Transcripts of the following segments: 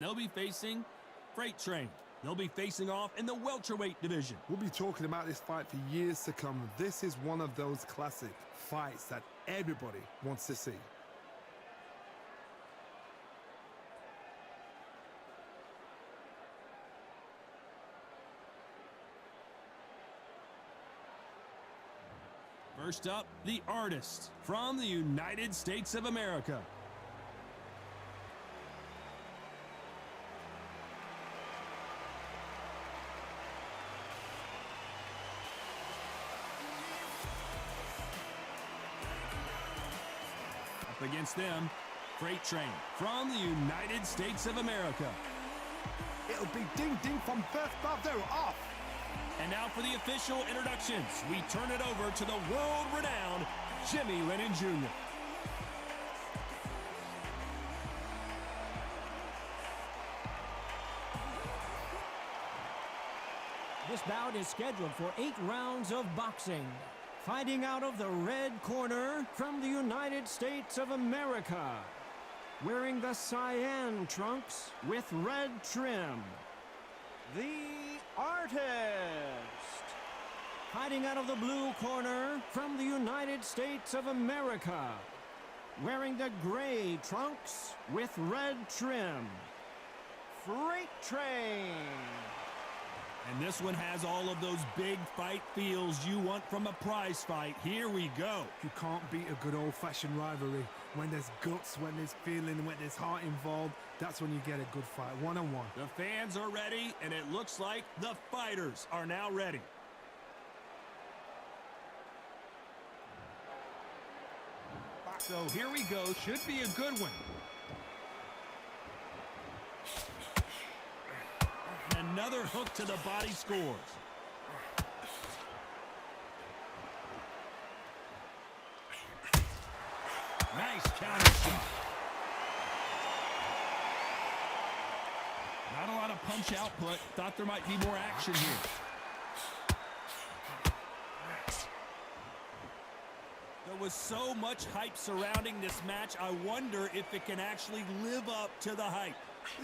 They'll be facing Freight Train. They'll be facing off in the welterweight division. We'll be talking about this fight for years to come. This is one of those classic fights that everybody wants to see. First up, the artist from the United States of America. Up against them, Freight Train from the United States of America. It'll be ding-ding from first bout. They're off. And now for the official introductions, we turn it over to the world-renowned Jimmy Lennon Jr. This bout is scheduled for 8 rounds of boxing. Fighting out of the red corner from the United States of America. Wearing the cyan trunks with red trim. The artist. Fighting out of the blue corner from the United States of America. Wearing the gray trunks with red trim. Freight Train. And this one has all of those big fight feels you want from a prize fight. Here we go. You can't beat a good old-fashioned rivalry. When there's guts, when there's feeling, when there's heart involved, that's when you get a good fight, one-on-one. The fans are ready, and it looks like the fighters are now ready. So here we go. Should be a good one. Another hook to the body scores. Nice counter shot. Not a lot of punch output. Thought there might be more action here. There was so much hype surrounding this match. I wonder if it can actually live up to the hype.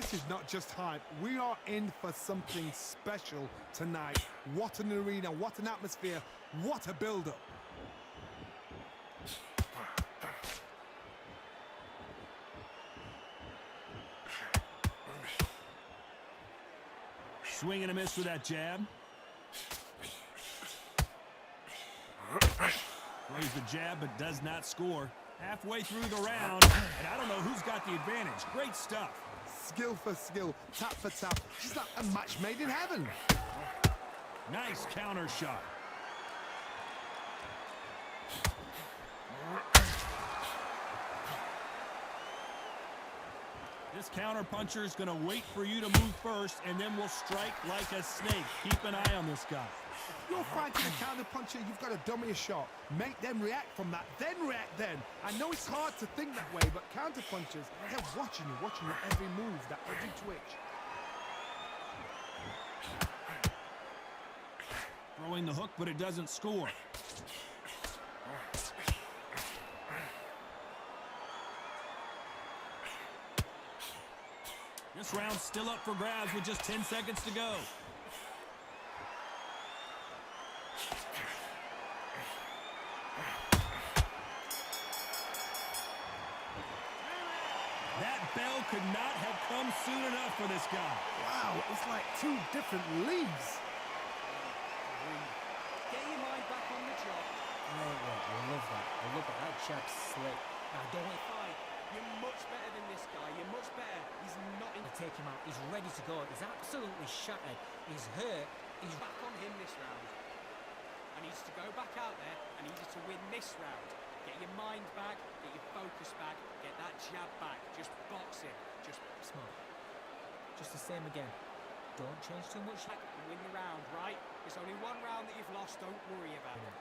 This is not just hype. We are in for something special tonight. What an arena, what an atmosphere, what a build-up. Swing and a miss with that jab. Throws the jab but does not score. Halfway through the round, and I don't know who's got the advantage. Great stuff. Skill for skill, tap for tap. It's like a match made in heaven. Nice counter shot. This counter puncher is going to wait for you to move first, and then will strike like a snake. Keep an eye on this guy. You're fighting a counter puncher, you've got to dummy a shot. Make them react from that, then react then. I know it's hard to think that way, but counter punchers, they're watching your every move, that every twitch. Throwing the hook, but it doesn't score. This round's still up for grabs with just 10 seconds to go. That bell could not have come soon enough for this guy. Wow, it's like 2 different leagues. Get your mind back on the job. I love that. I love that. That jab's slick. I don't want to fight. You're much better than this guy. You're much better. He's not in. to take him out. He's ready to go. He's absolutely shattered. He's hurt. He's back on him this round. I need you to go back out there. I need you to win this round. Get your mind back. Get your focus back. Get that jab back. Just box him. Just smart. Just the same again. Don't change too much. back and win the round, right? There's only one round that you've lost. Don't worry about it.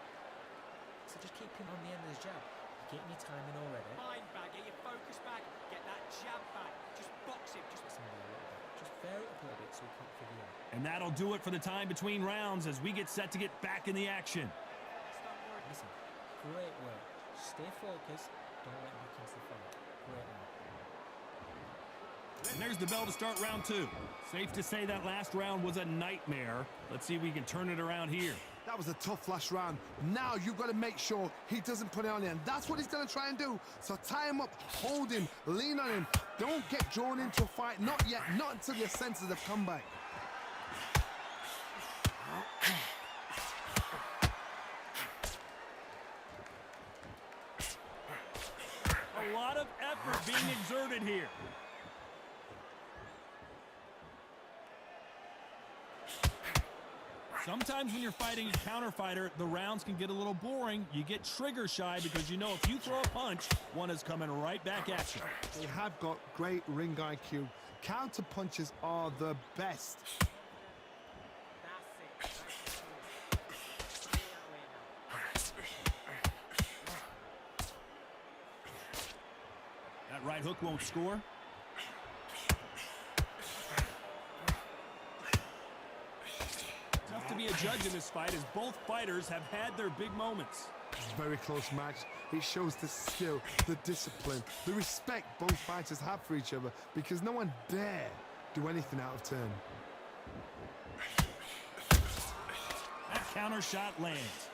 So just keep him on the end of the jab. You're getting your timing already. Mind back. Get your focus back. Get that jab back. Just box him. Just Bear it up a little bit so we can't figure it out. And that'll do it for the time between rounds as we get set to get back in the action. Listen, great work. Stay focused. Don't let him back into the fight. Great work. And there's the bell to start round 2. Safe to say that last round was a nightmare. Let's see if we can turn it around here. That was a tough last round. Now you've got to make sure he doesn't put it on you, and that's what he's going to try and do. So tie him up, hold him, lean on him. Don't get drawn into a fight. Not yet. Not until your senses have come back. A lot of effort being exerted here. Sometimes when you're fighting a counter fighter, the rounds can get a little boring. You get trigger shy because you know if you throw a punch, one is coming right back at you. They have got great ring IQ. Counter punches are the best. That right hook won't score. Tough to be a judge in this fight as both fighters have had their big moments. Very close match. It shows the skill, the discipline, the respect both fighters have for each other because no one dare do anything out of turn. That counter shot lands.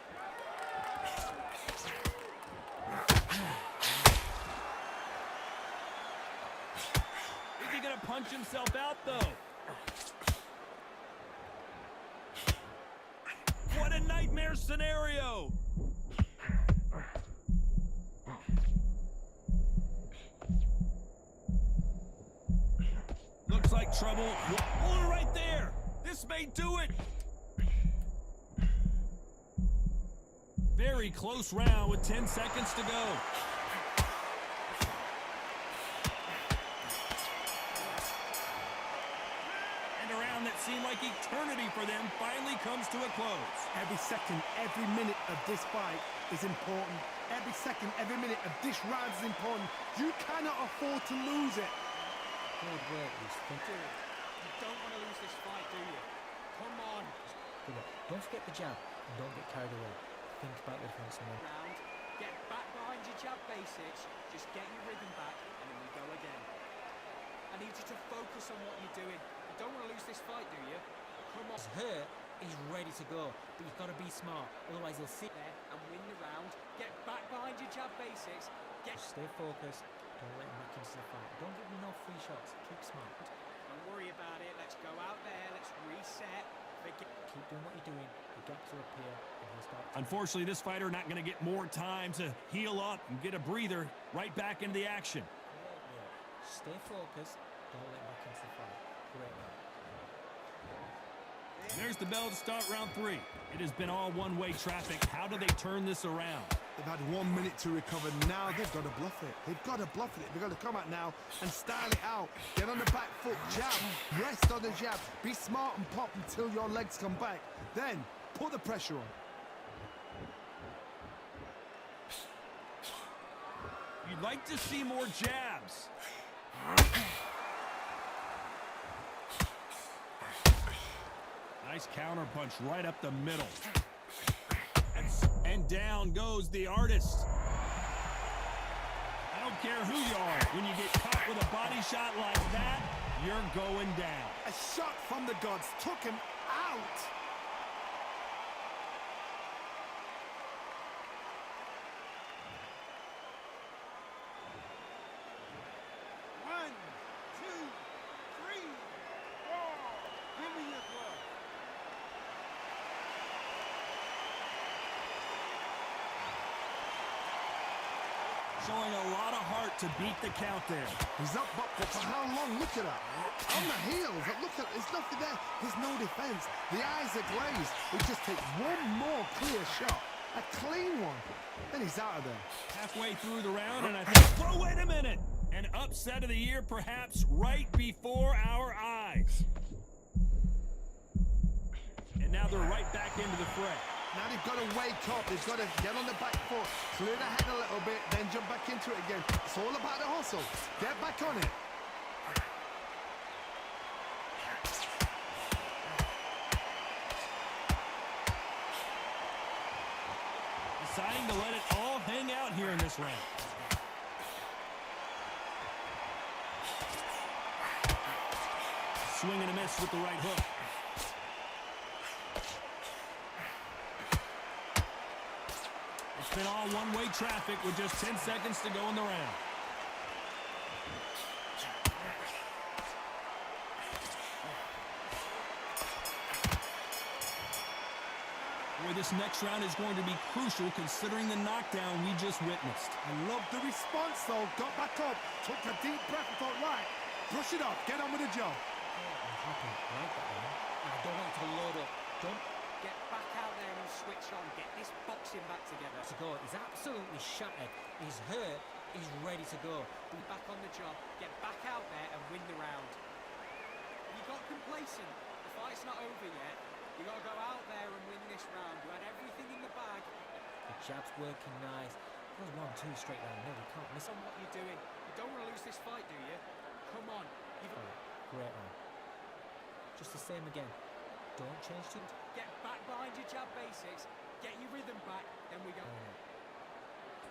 Is he gonna punch himself out though? What a nightmare scenario! Looks like trouble. Oh, right there! This may do it! Very close round with 10 seconds to go. And a round that seemed like eternity for them finally comes to a close. Every second, every minute of this fight is important. Every second, every minute of this round is important. You cannot afford to lose it. Good work, You don't want to lose this fight, do you? Come on. Don't forget the jab and don't get carried away. Think about the defense more. Round. Get back behind your jab basics. Just get your rhythm back, and then we go again. I need you to focus on what you're doing. You don't want to lose this fight, do you? Come on. He's hurt, he's ready to go, but you've got to be smart, otherwise he'll sit There and win the round. Get back behind your jab basics. Stay focused, don't let him back into the fight. Don't give him no free shots, keep smart. Don't worry about it. Let's go out there. Let's reset. Keep doing what you're doing, the gaps will appear, and he'll start to... Unfortunately, this fighter not going to get more time to heal up and get a breather right back into the action. Great work. Stay focused, don't let him back into the fight. Great work. There's the bell to start round 3. It has been all one-way traffic. How do they turn this around? They've had 1 minute to recover. Now they've got to bluff it. They've got to bluff it. They've got to come out now and style it out. Get on the back foot, jab, rest on the jab. Be smart and pop until your legs come back. Then put the pressure on. You'd like to see more jabs. Nice counter punch right up the middle. And down goes the artist. I don't care who you are. When you get caught with a body shot like that, you're going down. A shot from the gods took him out. One, two, three, four. Give me your glove. Showing a lot of heart to beat the count there. He's up, but for how long? Look at that. On the heels. Look at, there's nothing there. There's no defense. The eyes are glazed. He just takes one more clear shot. A clean one. Then he's out of there. Halfway through the round, and I think, oh, wait a minute. An upset of the year, perhaps right before our eyes. And now they're right back into the fray. Now they've got to wake up. They've got to get on the back foot, clear the head a little bit, then jump back into it again. It's all about the hustle. Get back on it. Deciding to let it all hang out here in this round. swing and a miss with the right hook. It's been all one-way traffic with just 10 seconds to go in the round. Boy, this next round is going to be crucial considering the knockdown we just witnessed. I love the response, though. Got back up, took a deep breath and thought, right, brush it off, get on with the job. I'm happy. I like that one. I don't want to load up. Don't Get back out there and switch on. Get this boxing back together. to go. He's absolutely shattered. He's hurt. He's ready to go. Be back on the job. Get back out there and win the round. You got complacent. The fight's not over yet. You got to go out there and win this round. You had everything in the bag. The jab's working nice. There's 1-2 straight down. No, we can't miss Listen him. what you're doing. You don't want to lose this fight, do you? Come on. You've Oh, great one. Just the same again. Don't change to it. Get back behind your jab basics. Get your rhythm back. Then we go.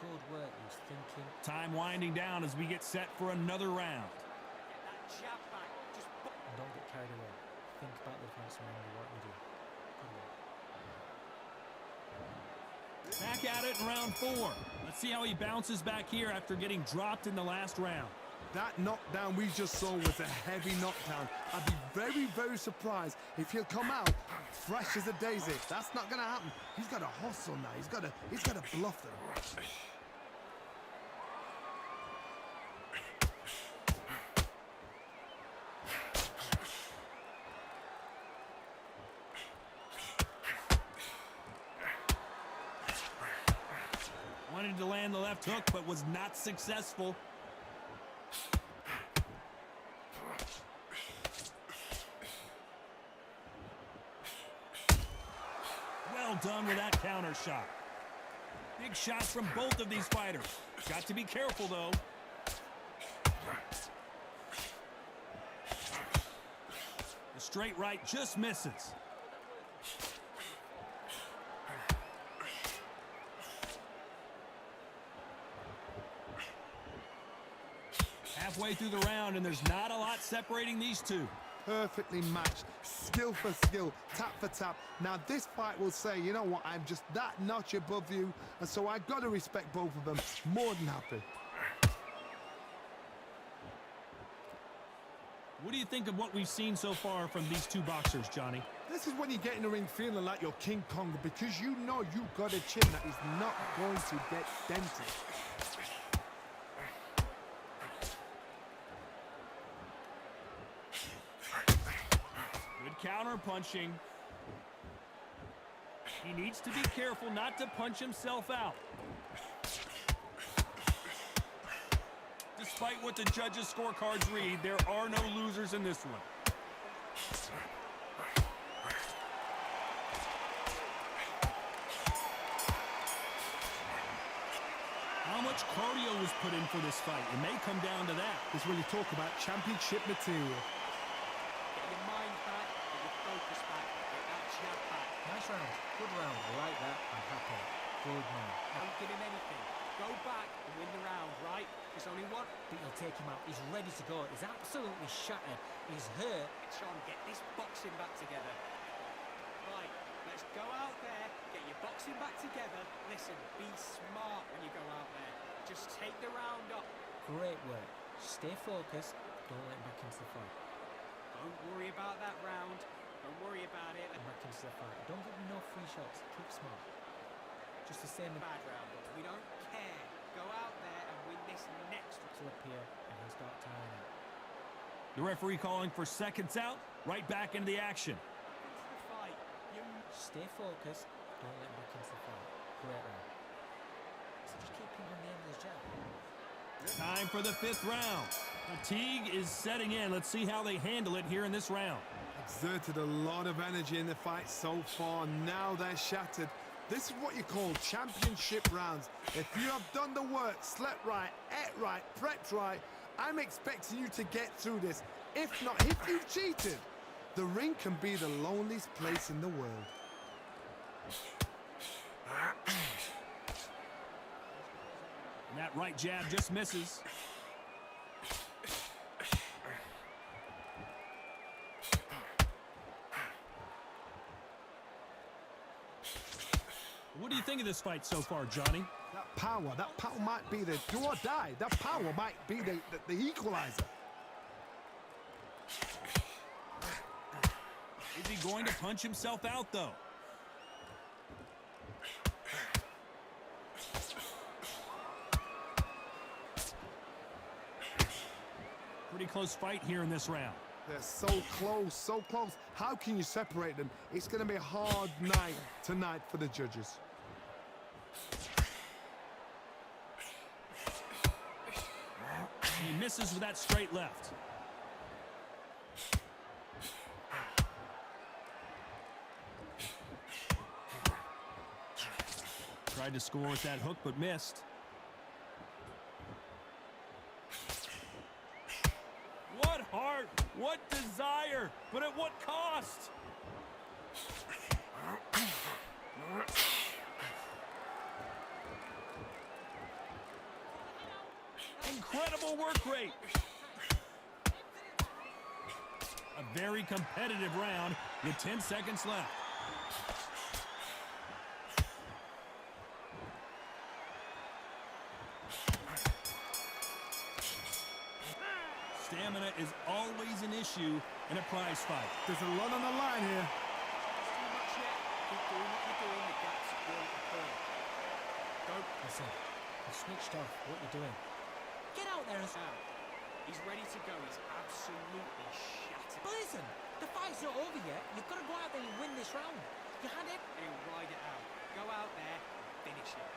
Good work. He's thinking. Time winding down as we get set for another round. Get that jab back. Just And don't get carried away. Think about the defense and remember what you do. Good work. Back at it in round 4. Let's see how he bounces back here after getting dropped in the last round. That knockdown we just saw was a heavy knockdown. I'd be very, very surprised if he'll come out fresh as a daisy. That's not going to happen. He's got to hustle now. He's got to bluff them. Wanted to land the left hook, but was not successful. Well done with that counter shot. Big shots from both of these fighters. Got to be careful, though. The straight right just misses. Halfway through the round, and there's not a lot separating these two. Perfectly matched, skill for skill, tap for tap. Now this fight will say, you know what, I'm just that notch above you, and so I've got to respect both of them. More than happy. What do you think of what we've seen so far from these two boxers, Johnny? This is when you get in the ring feeling like you're King Kong, because you know you've got a chin that is not going to get dented. Counter punching. He needs to be careful not to punch himself out. Despite what the judges' scorecards read, there are no losers in this one. How much cardio was put in for this fight? It may come down to that. This is when you talk about championship material. Round. Good round. I like that. I'm happy. Good man. Don't give him anything. Go back and win the round, right? There's only one. But you'll take him out. He's ready to go. He's absolutely shattered. He's hurt. Sean, get this boxing back together. Right, let's go out there, get your boxing back together. Listen, be smart when you go out there. Just take the round up. Great work. Stay focused. Don't let him back into the fight. Don't worry about that round. Don't worry about it. And back into the fight. Don't give me no free shots. Keep smart. Just the same. Bad round. We don't care. Go out there and win this next to up here and he'll start tiring out. The referee calling for seconds out. Right back into the action. Into the fight. You stay focused. Don't let him back into the fight. Great round. So just keep him on the end of his jab. Time for the 5th round. Fatigue is setting in. Let's see how they handle it here in this round. Exerted a lot of energy in the fight so far. Now they're shattered. This is what you call championship rounds. If you have done the work, slept right, ate right, prepped right, I'm expecting you to get through this. If not, if you've cheated, the ring can be the loneliest place in the world. And that right jab just misses. What do you think of this fight so far, Johnny? That power might be the do or die. That power might be the equalizer. Is he going to punch himself out, though? Pretty close fight here in this round. They're so close, so close. How can you separate them? It's going to be a hard night tonight for the judges. He misses with that straight left. Tried to score with that hook, but missed. What heart, what desire, but at what cost? Incredible work rate. A very competitive round with 10 seconds left. Stamina is always an issue in a prize fight. There's a lot on the line here. Too much yet. Keep doing what you're doing. The gaps will occur. Go. Listen, you've switched off. What you're doing. Get out there and... Now, he's ready to go. He's absolutely shattered. But listen, the fight's not over yet. You've got to go out there and win this round. You had it. And he'll ride it out. Go out there and finish it.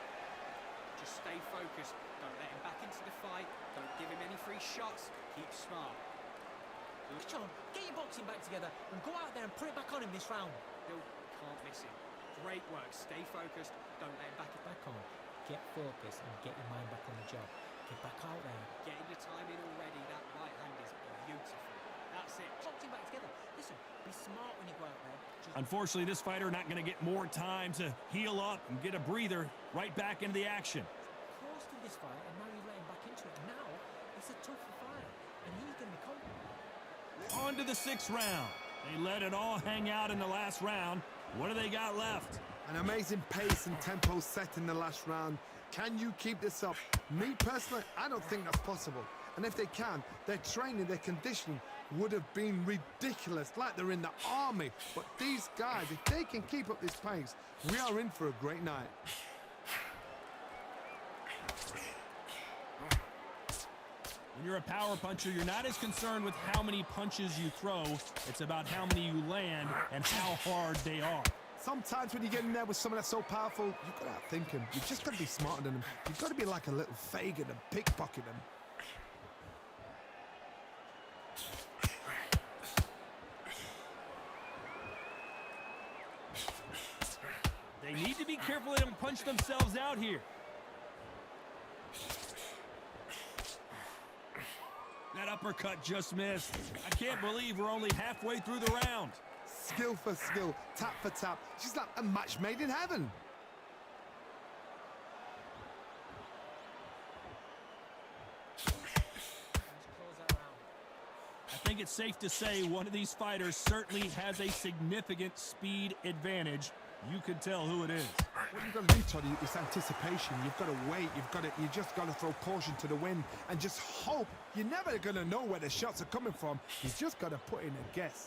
Just stay focused. Don't let him back into the fight. Don't give him any free shots. Keep smart. John, get your boxing back together and go out there and put it back on him this round. Bill can't miss him. Great work. Stay focused. Don't let him back. Back on. Get focused and get your mind back on the job. Get back out there. Getting the time in already. That right hand is beautiful. That's it. Boxing back together. Listen, be smart when you go out there. Just Unfortunately, this fighter not going to get more time to heal up and get a breather. Right back into the action. close to this fight, and now you let him back into it. Now it's a tougher fight, and he's going to be confident. On to the 6th round. They let it all hang out in the last round. What do they got left? An amazing pace and tempo set in the last round. Can you keep this up? Me personally, I don't think that's possible. And if they can, their training, their conditioning would have been ridiculous, like they're in the army. But these guys, if they can keep up this pace, we are in for a great night. When you're a power puncher, you're not as concerned with how many punches you throw. It's about how many you land and how hard they are. Sometimes when you get in there with someone that's so powerful, you've got to outthink him. You've just got to be smarter than him. You've got to be like a little Fagin and pickpocket him. They need to be careful they don't punch themselves out here. That uppercut just missed. I can't believe we're only halfway through the round. Skill for skill, tap for tap. She's like a match made in heaven. Let's close that round. I think it's safe to say one of these fighters certainly has a significant speed advantage. You can tell who it is. What you've got to do, Toddy, is anticipation. You've got to wait. You just got to throw caution to the wind and just hope. You're never going to know where the shots are coming from. You just got to put in a guess.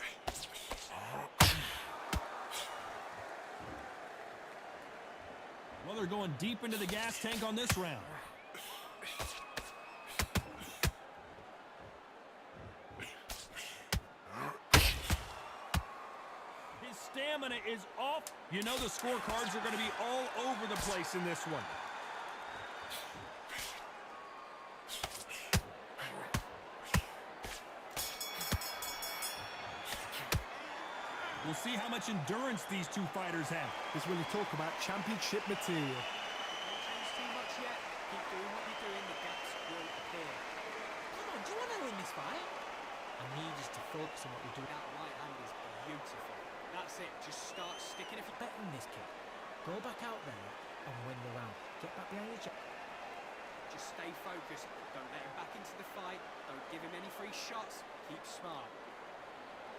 Well, they're going deep into the gas tank on this round. His stamina is off. You know the scorecards are going to be all over the place in this one. We'll see how much endurance these two fighters have. This is when you talk about championship material. Don't change too much yet. Keep doing what you're doing. The gaps will appear. Come on, do you want to win this fight? I need us to focus on what we're doing. That right hand is beautiful. That's it. Just start sticking if you Bet on this kid. Go back out there and win the round. Get back behind the jab. just stay focused. Don't let him back into the fight. Don't give him any free shots. Keep smart.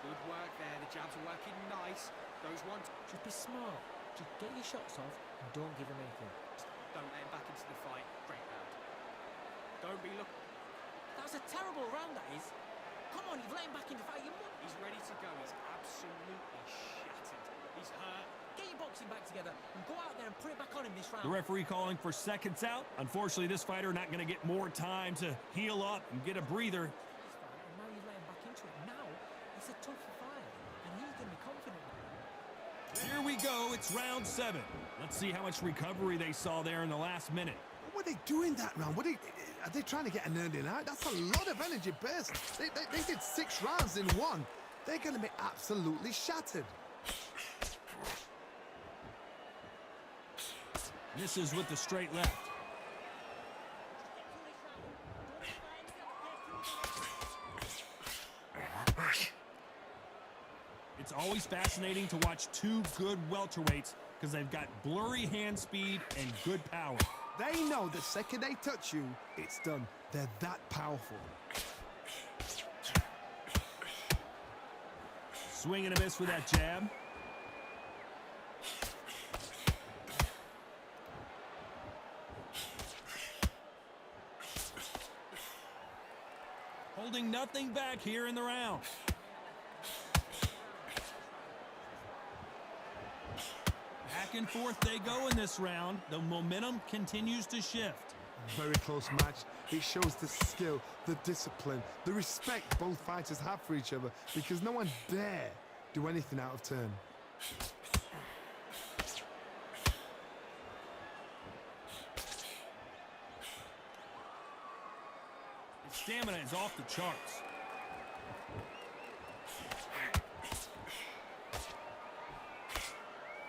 Good work there. The jabs are working nice. Those ones. Just be smart. Just get your shots off and don't give him anything. Don't let him back into the fight. Great round. Don't be look. That was a terrible round, that is. Come on, you've let him back in the fight. He's ready to go. He's absolutely shattered. He's hurt. Get your boxing back together and go out there and put it back on him this round. The referee calling for seconds out. Unfortunately, this fighter not going to get more time to heal up and get a breather. And now you've let him back into it. Now it's a tougher fight, and he's going to be confident. Here we go. It's round 7. Let's see how much recovery they saw there in the last minute. What were they doing that round? Are they trying to get an earning out? That's a lot of energy burst. They did 6 rounds in 1. They're going to be absolutely shattered. Misses with the straight left. It's always fascinating to watch 2 good welterweights because they've got blurry hand speed and good power. They know the second they touch you, it's done. They're that powerful. Swing and a miss with that jab. Holding nothing back here in the round. Back and forth they go in this round. The momentum continues to shift. Very close match. It shows the skill, the discipline, the respect both fighters have for each other because no one dare do anything out of turn. His stamina is off the charts.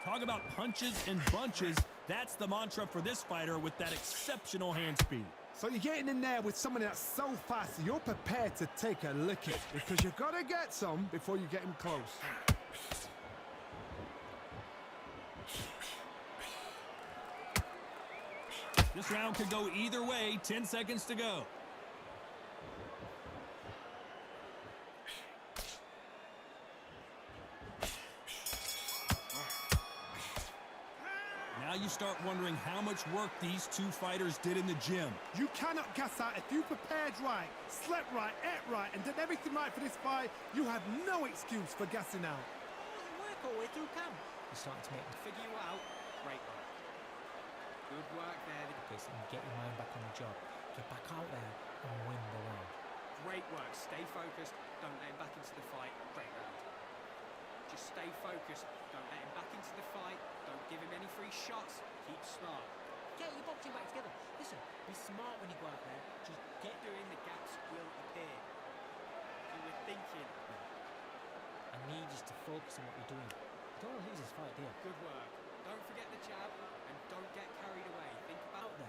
Talk about punches and bunches. That's the mantra for this fighter with that exceptional hand speed. So you're getting in there with someone that's so fast, you're prepared to take a licking because you've got to get some before you get him close. This round could go either way. 10 seconds to go. Now you start wondering how much work these 2 fighters did in the gym. You cannot gas out. If you prepared right, slept right, ate right, and did everything right for this fight, you have no excuse for gassing out. Work all the way through camp. You're starting to make me Figure you out. Great work. Good work there. focus and get your mind back on the job. Get back out there and win the round. Great work. Stay focused. Don't let him back into the fight. Great round. Just stay focused. Don't let him back into the fight. Don't give him any free shots. Keep smart. Get your boxing back together. Listen, be smart when you go out there. Just get Doing the gaps will appear. You were thinking. I need you to focus on what you're doing. Don't want to lose this fight, dear. Good work. Don't forget the jab and don't get carried away. Think about Out there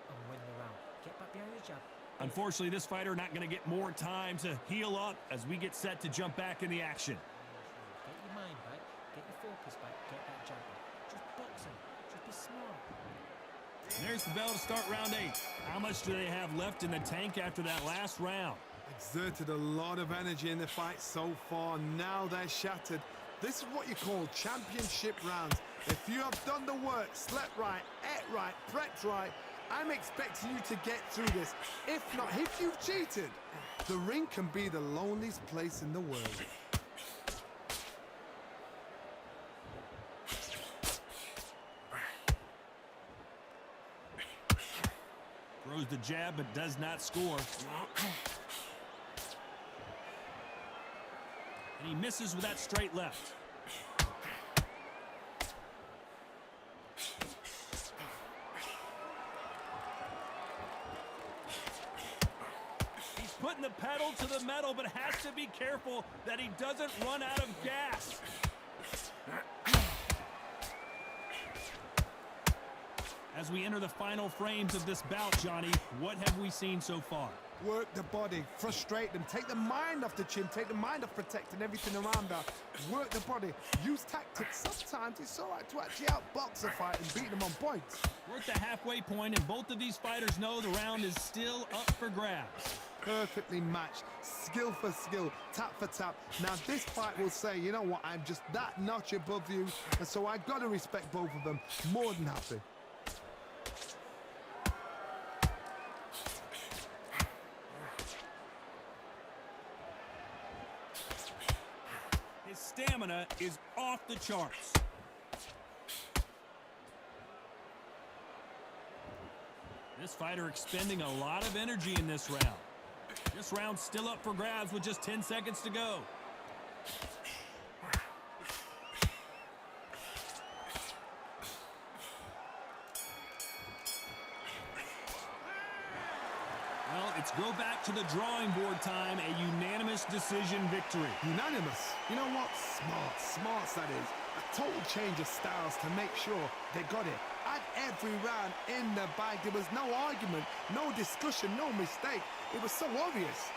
and win the round. Get back behind your jab. Unfortunately, this fighter not going to get more time to heal up as we get set to jump back in the action. Get your mind back. Get your focus back. Get that jab back. Just box him. Just be smart. And there's the bell to start round 8. How much do they have left in the tank after that last round? Exerted a lot of energy in the fight so far. Now they're shattered. This is what you call championship rounds. If you have done the work, slept right, ate right, prepped right, I'm expecting you to get through this. If not, if you've cheated, the ring can be the loneliest place in the world. Throws the jab but does not score. And he misses with that straight left. He's putting the pedal to the metal but has to be careful that he doesn't run out of gas. As we enter the final frames of this bout, Johnny, what have we seen so far? Work the body, frustrate them, take the mind off the chin, take the mind off protecting everything around her. Work the body, use tactics. Sometimes it's all right to actually outbox a fight and beat them on points. We're at the halfway point, and both of these fighters know the round is still up for grabs. perfectly matched, skill for skill, tap for tap. Now this fight will say, you know what, I'm just that notch above you, and so I've got to respect both of them. More than happy. His stamina is off the charts. This fighter expending a lot of energy in this round. This round's still up for grabs with just 10 seconds to go. Well, it's go back to the drawing board time, a unanimous decision victory. Unanimous. You know what? Smarts that is. A total change of styles to make sure they got it. At every round in the bag, there was no argument, no discussion, no mistake. It was so obvious.